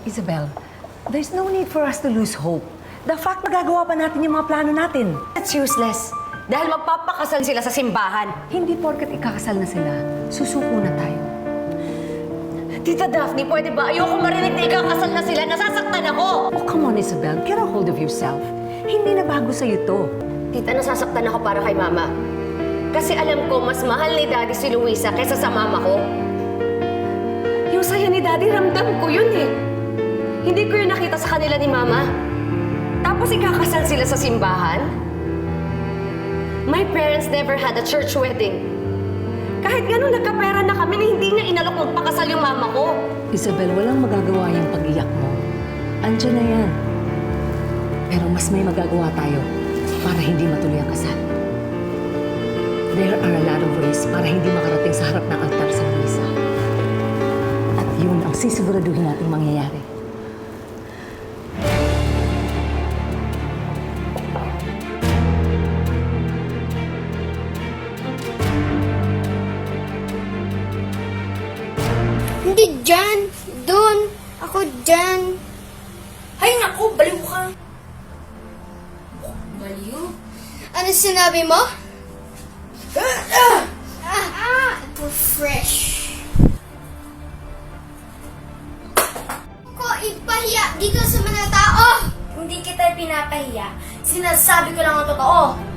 Isabel, there's no need for us to lose hope. The fact magagawa pa natin yung mga plano natin. That's useless. Dahil magpapakasal sila sa simbahan. Hindi porket ikakasal na sila, susuko na tayo. Tita Daphne, pwede ba? Ayoko marinig na ikakasal na sila. Nasasaktan ako! Oh, come on, Isabel. Get a hold of yourself. Hindi na bago sa'yo to. Tita, nasasaktan ako para kay Mama. Kasi alam ko, mas mahal ni Daddy si Luisa kaysa sa Mama ko. Yung saya ni Daddy, ramdam ko yun eh. Hindi ko yun nakita sa kanila ni Mama. Tapos ikakasal sila sa simbahan? My parents never had a church wedding. Kahit gano'n nagkapera na kami na hindi niya inalok magpakasal yung Mama ko. Isabel, walang magagawa yung pag-iyak mo. Andiyan na yan. Pero mas may magagawa tayo para hindi matuloy ang kasal. There are a lot of ways para hindi makarating sa harap ng altar sa Luisa. At yun ang sisiguraduhin nating mangyayari. Hindi dyan. Doon. Ako dyan. Ay, naku, baliw ka. Baliw? Ano sinabi mo? Ito fresh. Ako ipahiya dito sa mga tao. Hindi kita pinapahiya. Sinasabi ko lang ang totoo.